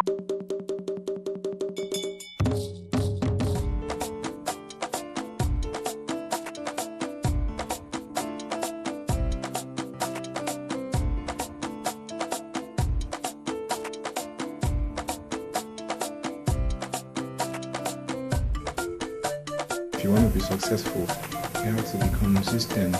If you want to be successful, you have to be consistent.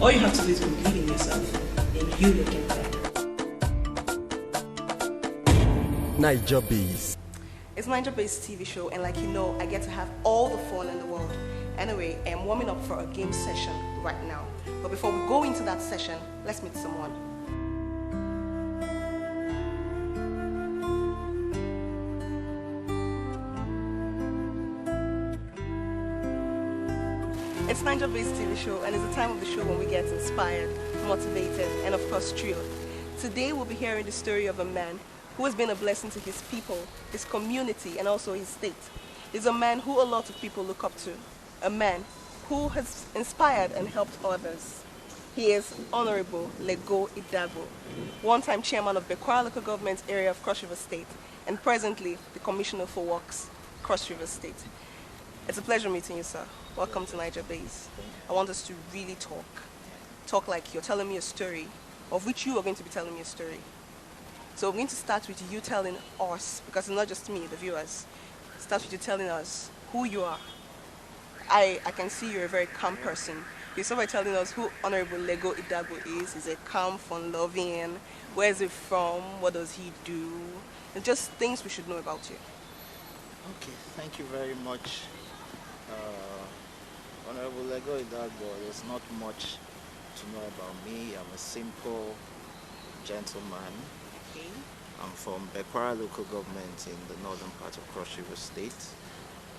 All you have to do is believe in yourself, and you will get there. Idagbor. It's Idagbor TV show, and like you know, I get to have all the fun in the world. Anyway, I'm warming up for a game session right now. But before we go into that session, let's meet someone. It's Idagbor TV show, and it's the time of the show when we get inspired, motivated, and of course thrilled. Today we'll be hearing the story of a man who has been a blessing to his people, his community, and also his state. He's a man who a lot of people look up to, a man who has inspired and helped others. He is Honorable Legor Idagbor, one-time chairman of Bekwara local government area of Cross River State, and presently the Commissioner for Works, Cross River State. It's a pleasure meeting you, sir. Welcome to Idagbor. I want us to really talk like you're telling me a story, of which you are going to be telling me a story. So we're going to start with you telling us, because it's not just me, the viewers. Start with you telling us who you are. I can see you're a very calm person. You start by telling us who Honorable Legor Idagbor is. He's a calm, fun-loving. Where is he from? What does he do? And just things we should know about you. Okay, thank you very much. Honorable Legor Idagbor, there's not much to know about me. I'm a simple gentleman. Okay. I'm from Bekwara local government in the northern part of Cross River State.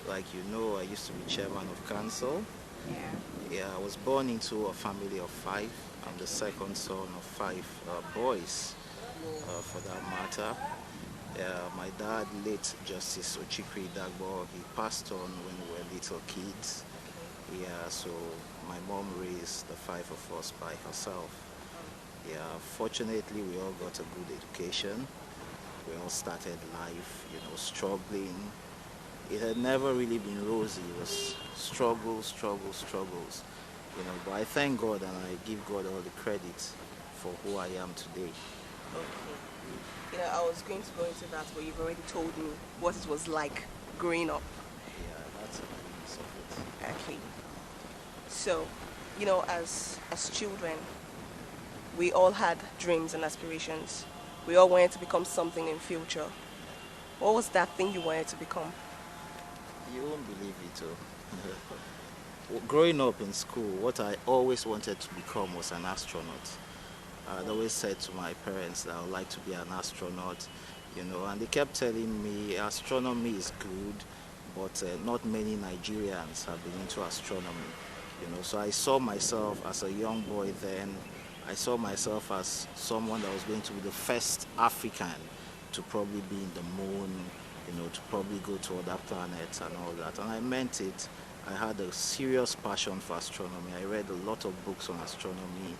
Like you know, I used to be chairman of council. Yeah, I was born into a family of 5. I'm the second son of 5 boys, for that matter. My dad, late Justice Ochikri Idagbor, he passed on when we were little kids. Yeah, so my mom raised the 5 of us by herself. Yeah, fortunately we all got a good education. We all started life, you know, struggling. It had never really been rosy. It was struggles, you know, but I thank God and I give God all the credit for who I am today. Okay. You know, I was going to go into that, but you've already told me what it was like growing up. Yeah, that's a piece of it. Okay. So, you know, as children, we all had dreams and aspirations. We all wanted to become something in future. What was that thing you wanted to become? You won't believe it, too. Growing up in school, what I always wanted to become was an astronaut. I'd always said to my parents that I would like to be an astronaut, you know, and they kept telling me astronomy is good, but not many Nigerians have been into astronomy, you know. So I saw myself as a young boy then. I saw myself as someone that was going to be the first African to probably be in the moon, you know, to probably go to other planets and all that. And I meant it. I had a serious passion for astronomy. I read a lot of books on astronomy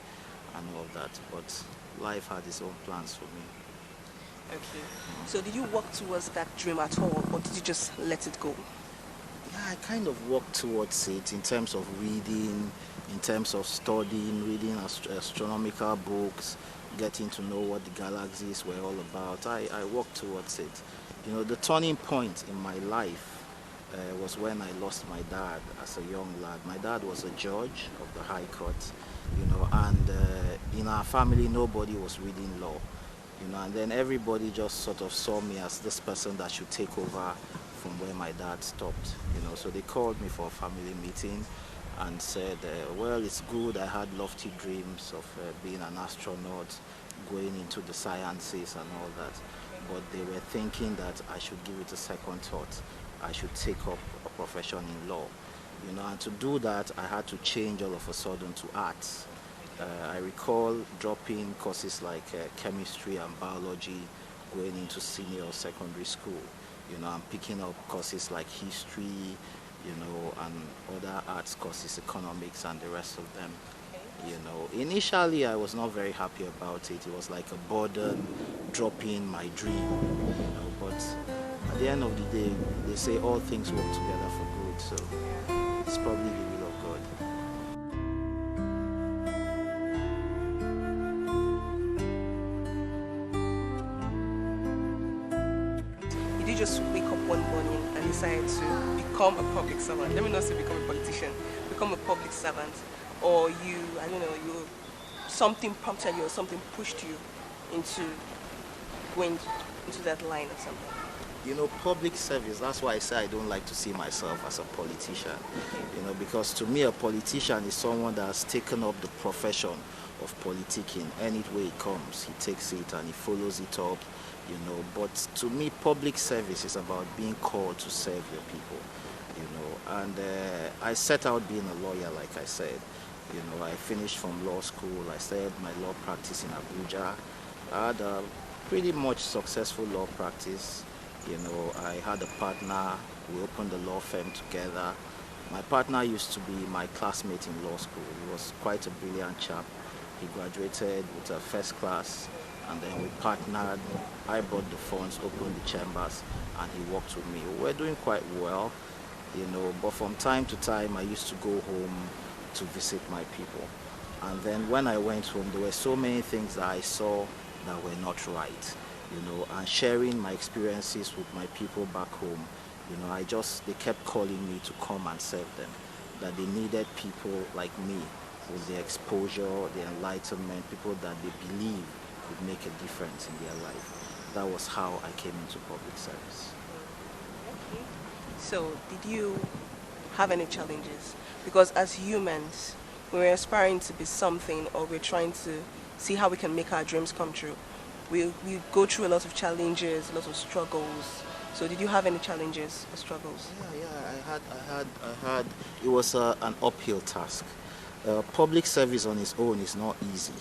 and all that, but life had its own plans for me. Okay. So did you work towards that dream at all, or did you just let it go? Yeah, I kind of worked towards it in terms of reading, in terms of studying, reading astronomical books, getting to know what the galaxies were all about. I worked towards it. You know, the turning point in my life was when I lost my dad as a young lad. My dad was a judge of the High Court, you know, and in our family nobody was reading law, you know, and then everybody just sort of saw me as this person that should take over from where my dad stopped, you know. So they called me for a family meeting and said, well, it's good, I had lofty dreams of being an astronaut, going into the sciences and all that, but they were thinking that I should give it a second thought. I should take up a profession in law, You know, and to do that, I had to change all of a sudden to arts. I recall dropping courses like chemistry and biology going into senior secondary school. You know, I'm picking up courses like history, you know, and other arts courses, economics and the rest of them. You know, initially I was not very happy about it. It was like a burden, dropping my dream, you know, but at the end of the day, they say all things work together for good, so it's probably the will of God. Did you just wake up one morning and decide to become a public servant? Let me not say become a politician, become a public servant. Or you, I don't know, something prompted you or something pushed you into going into that line or something? You know, public service, that's why I say I don't like to see myself as a politician. You know, because to me a politician is someone that has taken up the profession of politicking. Any way it comes, he takes it and he follows it up, you know. But to me, public service is about being called to serve your people, you know. And I set out being a lawyer, like I said. You know, I finished from law school. I started my law practice in Abuja. I had a pretty much successful law practice. You know, I had a partner. We opened the law firm together. My partner used to be my classmate in law school. He was quite a brilliant chap. He graduated with a first class, and then we partnered. I brought the funds, opened the chambers, and he worked with me. We were doing quite well, you know, but from time to time I used to go home to visit my people. And then when I went home, there were so many things that I saw that were not right, you know, and sharing my experiences with my people back home, you know, they kept calling me to come and serve them, that they needed people like me with the exposure, the enlightenment, people that they believe would make a difference in their life. That was how I came into public service. Okay. So did you have any challenges? Because as humans, when we're aspiring to be something or we're trying to see how we can make our dreams come true, we go through a lot of challenges, a lot of struggles. So did you have any challenges or struggles? Yeah, I had. It was an uphill task. Public service on its own is not easy.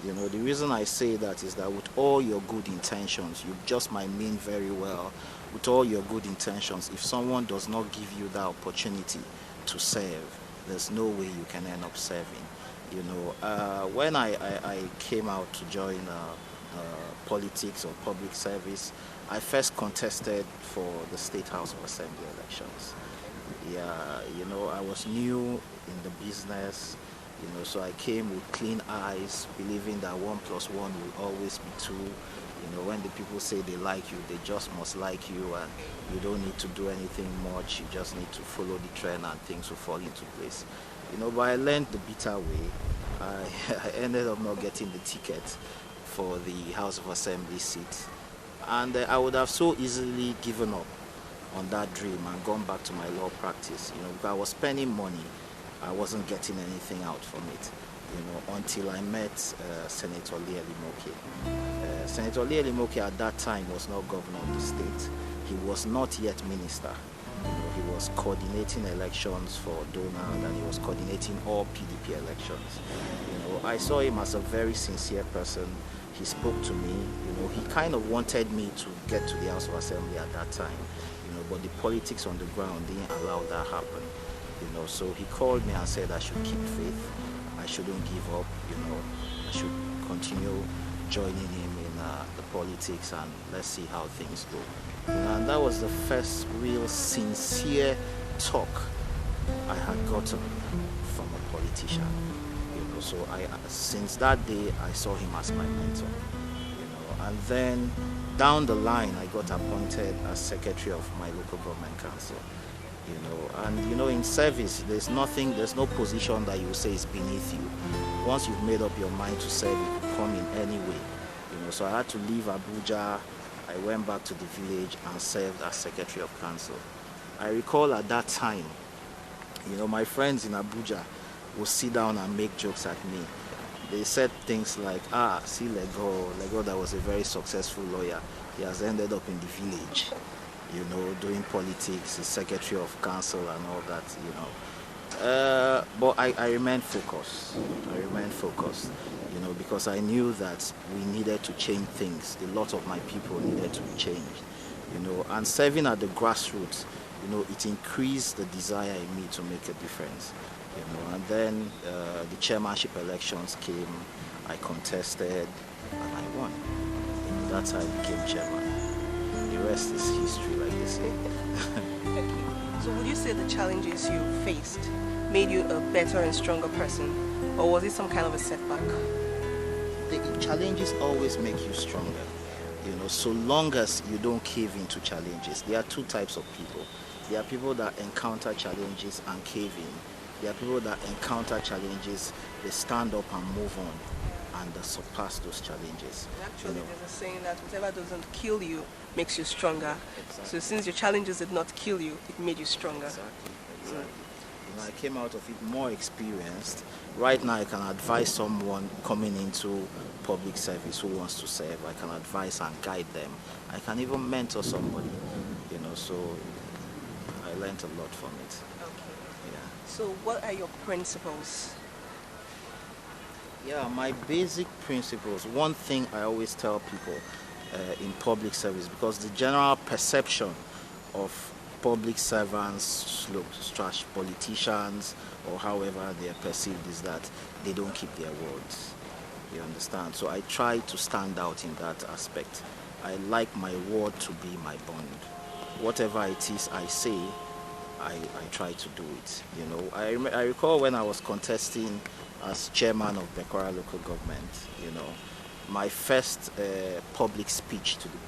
You know, the reason I say that is that with all your good intentions, you just might mean very well. With all your good intentions, if someone does not give you that opportunity to serve, there's no way you can end up serving. You know, when I came out to join politics or public service, I first contested for the State House of Assembly elections. Yeah, you know, I was new in the business, you know, so I came with clean eyes, believing that 1 + 1 will always be 2. You know, when the people say they like you, they just must like you, and you don't need to do anything much. You just need to follow the trend and things will fall into place. You know, but I learned the bitter way. I ended up not getting the ticket for the House of Assembly seat. And I would have so easily given up on that dream and gone back to my law practice. You know, because I was spending money, I wasn't getting anything out from it. You know, until I met Senator Lee Elimoke. Senator Lee Elimoke at that time was not governor of the state. He was not yet minister. You know, he was coordinating elections for Donald, and he was coordinating all PDP elections. You know, I saw him as a very sincere person. He spoke to me. You know, he kind of wanted me to get to the House of Assembly at that time. You know, but the politics on the ground didn't allow that happen. You know, so he called me and said I should keep faith. I shouldn't give up, you know, I should continue joining him in the politics, and let's see how things go. And that was the first real sincere talk I had gotten from a politician. You know, so since that day I saw him as my mentor. You know, and then down the line I got appointed as secretary of my local government council. You know, and you know, in service, there's no position that you say is beneath you. Once you've made up your mind to serve, you could come in any way. You know, so I had to leave Abuja. I went back to the village and served as secretary of council. I recall at that time, you know, my friends in Abuja would sit down and make jokes at me. They said things like, see Legor that was a very successful lawyer. He has ended up in the village, you know, doing politics, he's secretary of council and all that, you know. But I remained focused. I remained focused, you know, because I knew that we needed to change things. A lot of my people needed to be changed, you know, and serving at the grassroots, you know, it increased the desire in me to make a difference, you know. And then the chairmanship elections came, I contested, and I won. You know, that's how I became chairman. The rest is history, like they say. Okay. So would you say the challenges you faced made you a better and stronger person, or was it some kind of a setback? The challenges always make you stronger, you know, so long as you don't cave into challenges. There are two types of people. There are people that encounter challenges and cave in. There are people that encounter challenges, they stand up and move on, and they surpass those challenges. Actually, you know. there's a saying that whatever doesn't kill you makes you stronger. Exactly. So since your challenges did not kill you, it made you stronger. Exactly. You know, I came out of it more experienced. Right now I can advise someone coming into public service who wants to serve. I can advise and guide them. I can even mentor somebody, you know, so I learned a lot from it. Okay. Yeah. So what are your principles? Yeah, my basic principles. One thing I always tell people in public service, because the general perception of public servants, slash politicians, or however they are perceived, is that they don't keep their words. You understand? So I try to stand out in that aspect. I like my word to be my bond. Whatever it is I say, I try to do it. You know, I recall when I was contesting as chairman of Bekwara local government, you know, my first public speech to the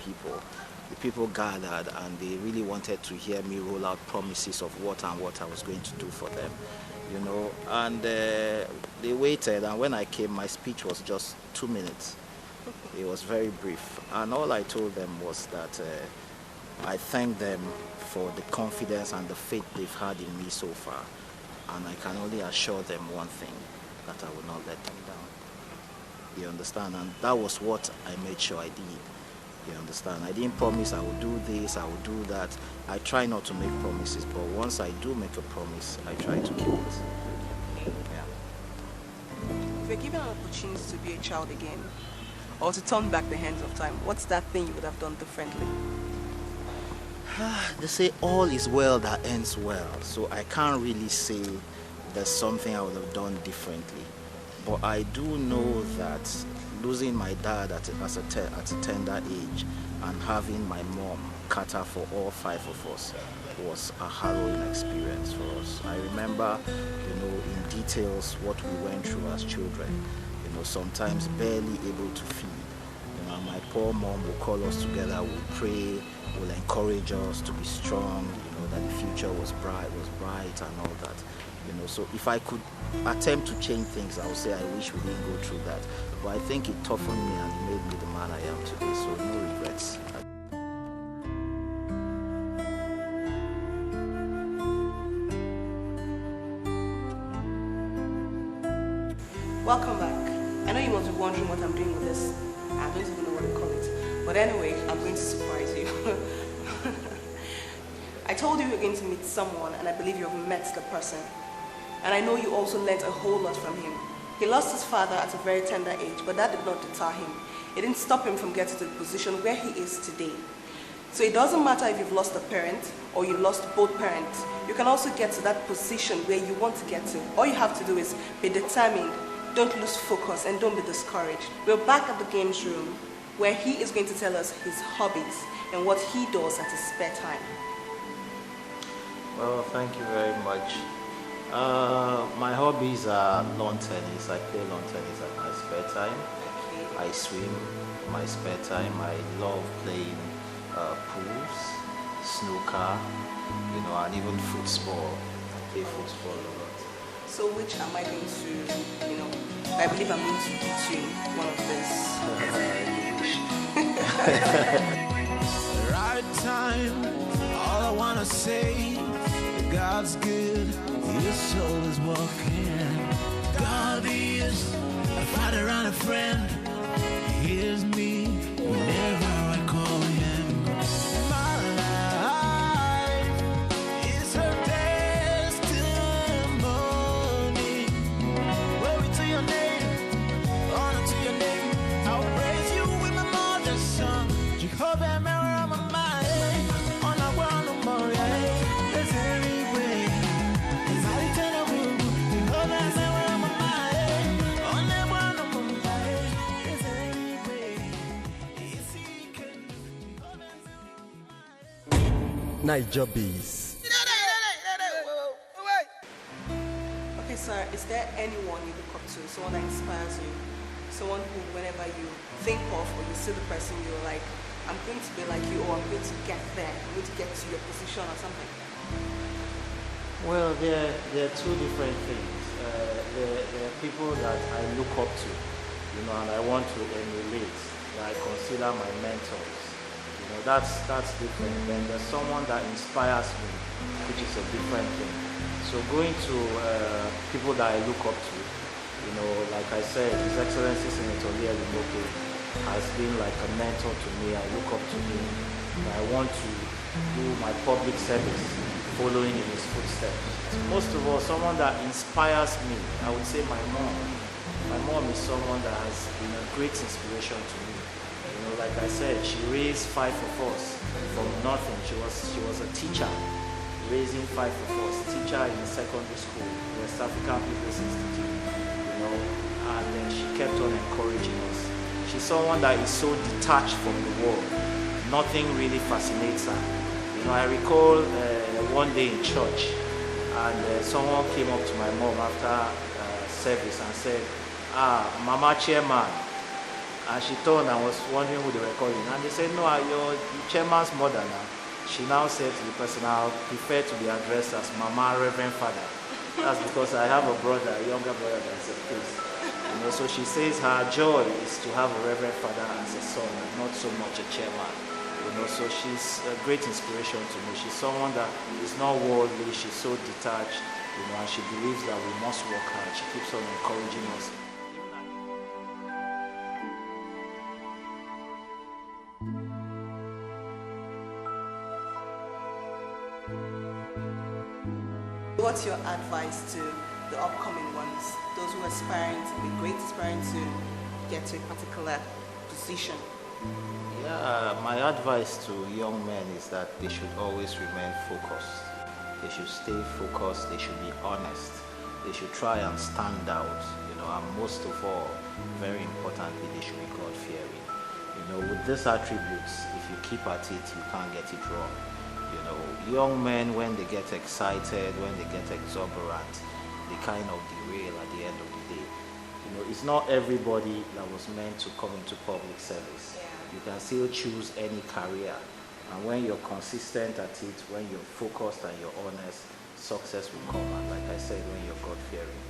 people gathered and they really wanted to hear me roll out promises of what I was going to do for them, you know, and they waited, and when I came, my speech was just 2 minutes. It was very brief, and all I told them was that I thank them for the confidence and the faith they've had in me so far, and I can only assure them one thing, that I will not let them down. You understand? And that was what I made sure I did. You understand? I didn't promise I would do this, I would do that. I try not to make promises, but once I do make a promise, I try to keep it. Yeah. If you're given an opportunity to be a child again, or to turn back the hands of time, what's that thing you would have done differently? They say all is well that ends well, so I can't really say there's something I would have done differently. But I do know that losing my dad at a tender age and having my mom cater for all 5 of us was a harrowing experience for us. I remember, you know, in details what we went through as children. You know, sometimes barely able to feed. You know, my poor mom will call us together, will pray, will encourage us to be strong. You know, that the future was bright and all that. You know, so if I could attempt to change things, I would say I wish we didn't go through that. But I think it toughened me and it made me the man I am today, so no regrets. Welcome back. I know you must be wondering what I'm doing with this. I don't even know what to call it. But anyway, I'm going to surprise you. I told you you're going to meet someone, and I believe you have met the person. And I know you also learnt a whole lot from him. He lost his father at a very tender age, but that did not deter him. It didn't stop him from getting to the position where he is today. So it doesn't matter if you've lost a parent or you lost both parents. You can also get to that position where you want to get to. All you have to do is be determined, don't lose focus, and don't be discouraged. We're back at the games room where he is going to tell us his hobbies and what he does at his spare time. Well, thank you very much. My hobbies are lawn tennis. I play lawn tennis at my spare time. Okay. I swim in my spare time. I love playing pools, snooker, you know, and even football. I play football a lot. So which am I going to, you know, I believe I'm going to beat you in one of this. Right time, all I wanna say, God's good, His soul is walking. God is a fighter and a friend. He hears me whenever I call Him. My life is her testimony. Niger Bees. Okay, sir, is there anyone you look up to, someone that inspires you, someone who, whenever you think of or you see the person, you're like, I'm going to be like you, or I'm going to get there, I'm going to get to your position or something? Well, there are two different things. There are people that I look up to, and I want to emulate, that I consider my mentors. That's different. Then there's someone that inspires me, which is a different thing. So going to people that I look up to, like I said, His Excellency Senator Lee Idagbor has been like a mentor to me. I look up to him. And I want to do my public service following in his footsteps. Most of all, someone that inspires me, I would say my mom. My mom is someone that has been a great inspiration to me. Like I said, she raised 5 of us from nothing. She was a teacher, raising 5 of us, teacher in a secondary school, West African People's Institute, and then she kept on encouraging us. She's someone that is so detached from the world. Nothing really fascinates her. I recall one day in church, and someone came up to my mom after service and said, Mama Chairman. And she turned and was wondering who they were calling. And they said, no, you're chairman's mother now. She now said to the person, I prefer to be addressed as Mama Reverend Father. That's because I have a brother, a younger brother that's a priest. So she says her joy is to have a Reverend Father as a son and not so much a chairman. So she's a great inspiration to me. She's someone that is not worldly, she's so detached, and she believes that we must work hard. She keeps on encouraging us. What's your advice to the upcoming ones, those who are aspiring to be great, aspiring to get to a particular position? Yeah, my advice to young men is that they should always remain focused. They should stay focused, they should be honest. They should try and stand out, and most of all, very importantly, they should be God-fearing. With these attributes, if you keep at it, you can't get it wrong. Young men, when they get excited, when they get exuberant, they kind of derail at the end of the day. It's not everybody that was meant to come into public service. You can still choose any career, and when you're consistent at it, when you're focused and you're honest, success will come. And like I said, when you're God-fearing,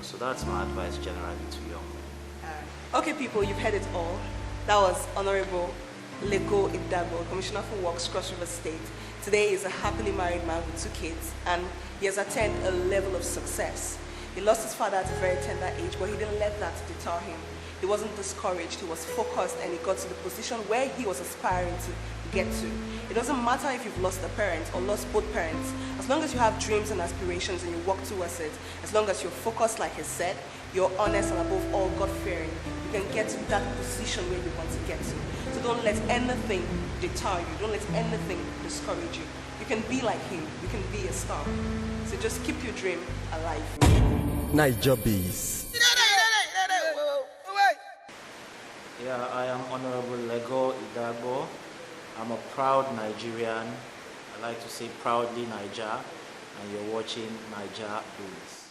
so that's my advice generally to young men. Okay, people, you've heard it all. That was Honorable Lego Idagbor, Commissioner for Works, Cross River State. Today is a happily married man with 2 kids, and he has attained a level of success. He lost his father at a very tender age, but he didn't let that deter him. He wasn't discouraged, he was focused, and he got to the position where he was aspiring to get to. It doesn't matter if you've lost a parent or lost both parents. As long as you have dreams and aspirations and you work towards it, as long as you're focused, like he said, you're honest, and above all, God-fearing, you can get to that position where you want to get to. So don't let anything deter you. Don't let anything discourage you. You can be like him. You can be a star. So just keep your dream alive. Niger Bees. Yeah, I am Honorable Lego Idagbor. I'm a proud Nigerian. I like to say proudly Niger, and you're watching Niger Bees.